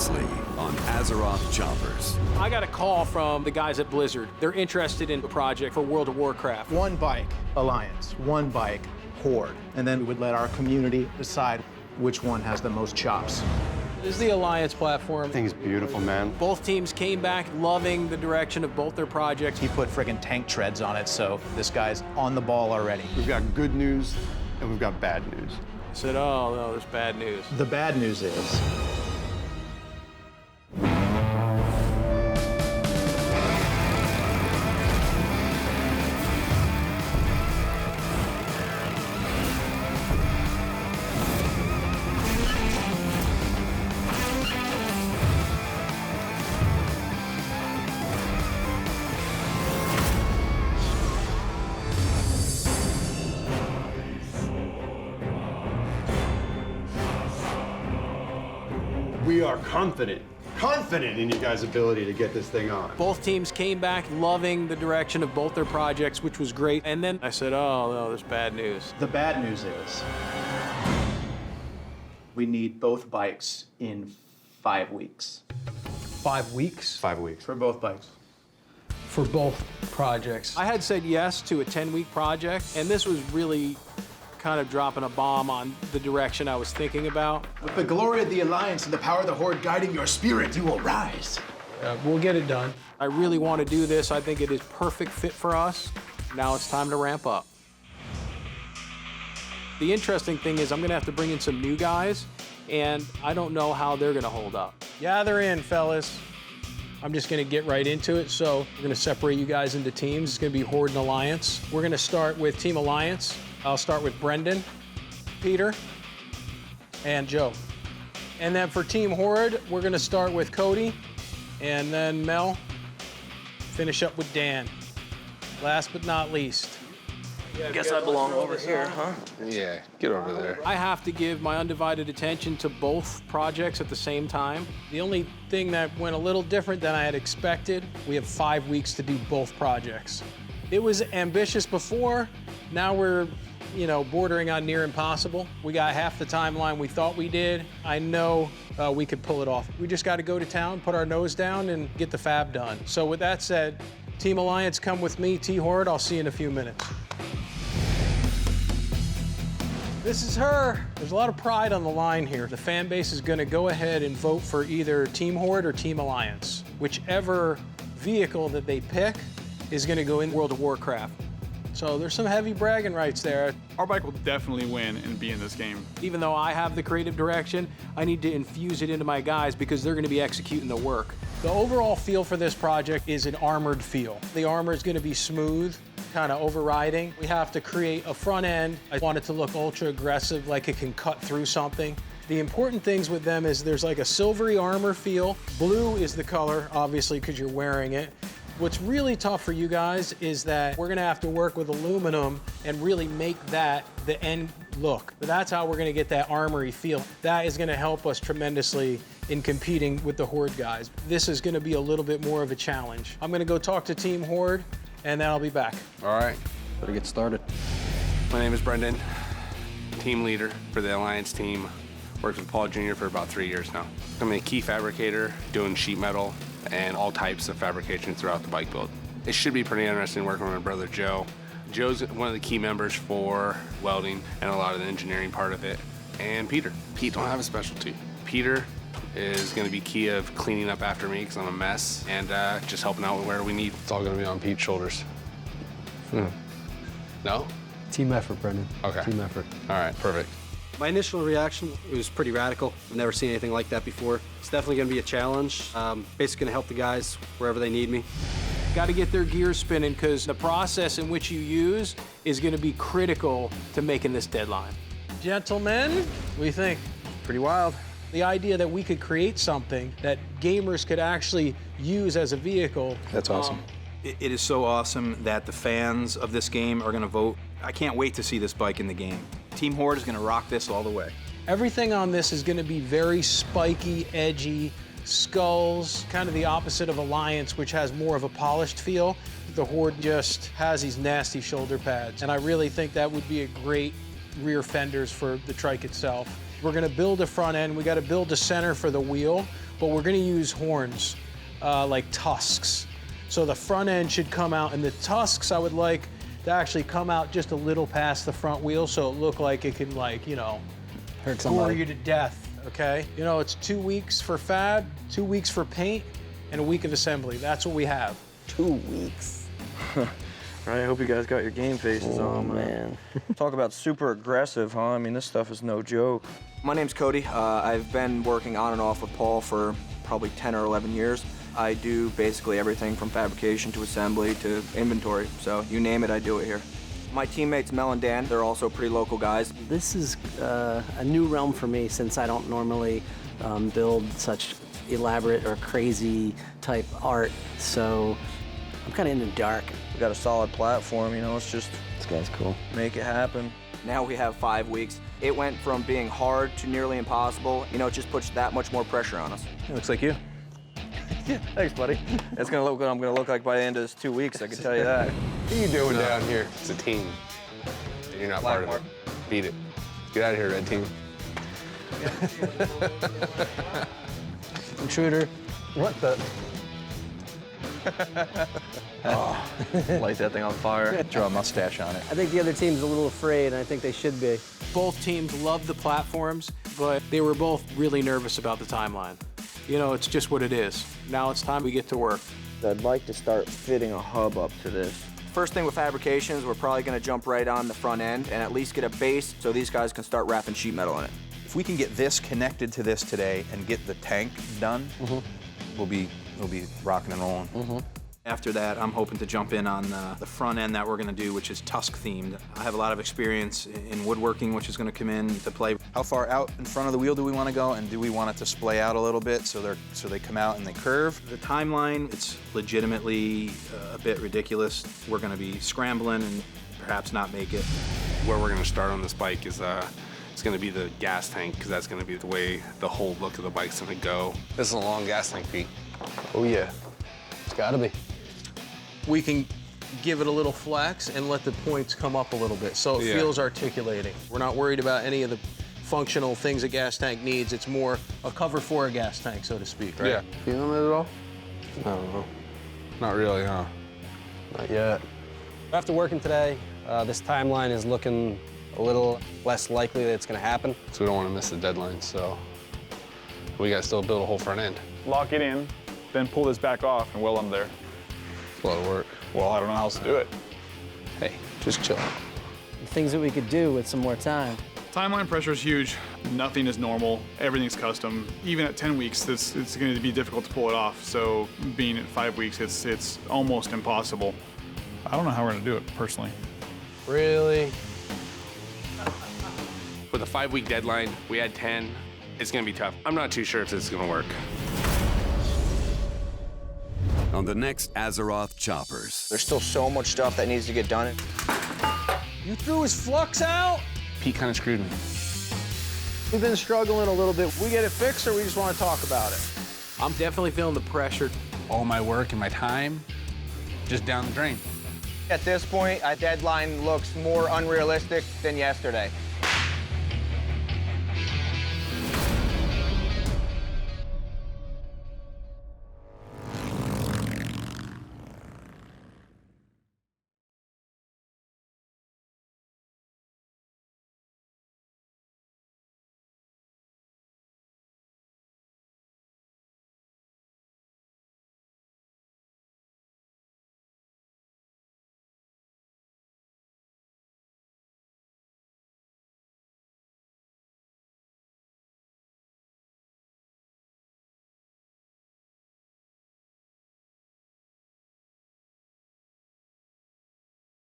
Previously on Azeroth Choppers. I got a call from the guys at Blizzard. They're interested in a project for World of Warcraft. One bike, Alliance. One bike, Horde. And then we would let our community decide which one has the most chops. This is the Alliance platform. I think it's beautiful, man. Both teams came back loving the direction of both their projects. He put friggin' tank treads on it, so this guy's on the ball already. We've got good news and we've got bad news. I said, oh, no, there's bad news. The bad news is, We are confident in you guys' ability to get this thing on. Both teams came back loving the direction of both their projects, which was great. And then I said, oh, no, there's bad news. the bad news is, we need both bikes in 5 weeks. 5 weeks 5 weeks. For both bikes. for both projects. I had said yes to a 10-week project, and this was really kind of dropping a bomb on the direction I was thinking about. With the glory of the Alliance and the power of the Horde guiding your spirit, you will rise. We'll get it done. I really want to do this. I think it is perfect fit for us. Now it's time to ramp up. The interesting thing is I'm gonna have to bring in some new guys, and I don't know how they're gonna hold up. Gather in, fellas. I'm just gonna get right into it. So we're gonna separate you guys into teams. It's gonna be Horde and Alliance. We're gonna start with Team Alliance. I'll start with Brendan, Peter, and Joe. And then for Team Horde, we're gonna start with Cody, and then Mel, finish up with Dan. Last but not least. Guess I belong over here, huh? Yeah, get over there. I have to give my undivided attention to both projects at the same time. The only thing that went a little different than I had expected, we have 5 weeks to do both projects. It was ambitious before, now we're, bordering on near impossible. We got half the timeline we thought we did. I know we could pull it off. We just got to go to town, put our nose down, and get the fab done. So with that said, Team Alliance, come with me. T-Horde, I'll see you in a few minutes. This is her. There's a lot of pride on the line here. The fan base is going to go ahead and vote for either Team Horde or Team Alliance. Whichever vehicle that they pick is going to go in World of Warcraft. So there's some heavy bragging rights there. Our bike will definitely win and be in this game. Even though I have the creative direction, I need to infuse it into my guys because they're going to be executing the work. The overall feel for this project is an armored feel. The armor is going to be smooth, kind of overriding. We have to create a front end. I want it to look ultra aggressive, like it can cut through something. The important things with them is there's like a silvery armor feel. Blue is the color, obviously, because you're wearing it. What's really tough for you guys is that we're gonna have to work with aluminum and really make that the end look. But that's how we're gonna get that armory feel. That is gonna help us tremendously in competing with the Horde guys. This is gonna be a little bit more of a challenge. I'm gonna go talk to Team Horde, and then I'll be back. All right, better get started. My name is Brendan, team leader for the Alliance team. Worked with Paul Jr. for about 3 years now. I'm a key fabricator doing sheet metal and all types of fabrication throughout the bike build. It should be pretty interesting working with my brother Joe. Joe's one of the key members for welding and a lot of the engineering part of it. And Peter. Pete don't have a specialty. Peter is gonna be key of cleaning up after me because I'm a mess and just helping out where we need. It's all gonna be on Pete's shoulders. No? Team effort, Brendan. Okay. Team effort. All right, perfect. My initial reaction, it was pretty radical. I've never seen anything like that before. It's definitely gonna be a challenge. Basically gonna help the guys wherever they need me. Got to get their gears spinning because the process in which you use is going to be critical to making this deadline. Gentlemen, what do you think? Pretty wild. The idea that we could create something that gamers could actually use as a vehicle. That's awesome. It is so awesome that the fans of this game are going to vote. I can't wait to see this bike in the game. Team Horde is going to rock this all the way. Everything on this is going to be very spiky, edgy, skulls, kind of the opposite of Alliance, which has more of a polished feel. The Horde just has these nasty shoulder pads, and I really think that would be a great rear fenders for the trike itself. We're gonna build a front end, we gotta build a center for the wheel, but we're gonna use horns, like tusks. So the front end should come out, and the tusks I would like to actually come out just a little past the front wheel so it look like it can, like, you know, Hurt gore somebody. you to death, okay? You know, it's 2 weeks for fab, 2 weeks for paint, and a week of assembly. That's what we have. 2 weeks. Right, I hope you guys got your game faces on, man. Talk about super aggressive, huh? I mean, this stuff is no joke. My name's Cody. I've been working on and off with Paul for probably 10 or 11 years. I do basically everything from fabrication to assembly to inventory, so you name it, I do it here. My teammates Mel and Dan, they're also pretty local guys. This is a new realm for me since I don't normally build such elaborate or crazy type art, so I'm kind of in the dark. We got a solid platform, you know, it's just... This guy's cool. Make it happen. Now we have 5 weeks. It went from being hard to nearly impossible. You know, it just puts that much more pressure on us. It looks like you. Thanks, buddy. That's gonna look what I'm gonna look like by the end of this 2 weeks, I can tell you that. What are you doing down here? It's a team. You're not part of it. Beat it. Get out of here, red team. Intruder. What the? Light that thing on fire. Draw a mustache on it. I think the other team's a little afraid, and I think they should be. Both teams love the platforms, but they were both really nervous about the timeline. You know, it's just what it is. Now it's time we get to work. I'd like to start fitting a hub up to this. First thing with fabrications, we're probably gonna jump right on the front end and at least get a base so these guys can start wrapping sheet metal in it. If we can get this connected to this today and get the tank done, we'll be rocking and rolling. After that, I'm hoping to jump in on the front end that we're gonna do, which is tusk themed. I have a lot of experience in woodworking, which is gonna come in to play. How far out in front of the wheel do we wanna go, and do we want it to splay out a little bit so they come out and they curve? The timeline, it's legitimately a bit ridiculous. We're gonna be scrambling and perhaps not make it. Where we're gonna start on this bike is it's gonna be the gas tank, because that's gonna be the way the whole look of the bike's gonna go. This is a long gas tank, Pete. Oh yeah, it's gotta be. We can give it a little flex and let the points come up a little bit so it feels articulating. We're not worried about any of the functional things a gas tank needs. It's more a cover for a gas tank, so to speak, right? Yeah. Feeling it at all? I don't know. Not really, huh? Not yet. After working today, this timeline is looking a little less likely that it's gonna happen. So we don't want to miss the deadline, so we gotta still build a whole front end. Lock it in, then pull this back off and weld them there. It's a lot of work. Well, I don't know how else to do it. Hey, just chill. Things that we could do with some more time. Timeline pressure is huge. Nothing is normal. Everything's custom. Even at 10 weeks, it's going to be difficult to pull it off. So being at 5 weeks, it's almost impossible. I don't know how we're going to do it, personally. Really? With a 5-week deadline, we had 10. It's gonna be tough. I'm not too sure if this is gonna work. On the next Azeroth choppers. There's still so much stuff that needs to get done. You threw his flux out? Pete kind of screwed me. We've been struggling a little bit. We get it fixed or we just want to talk about it? I'm definitely feeling the pressure. All my work and my time, just down the drain. At this point, a deadline looks more unrealistic than yesterday.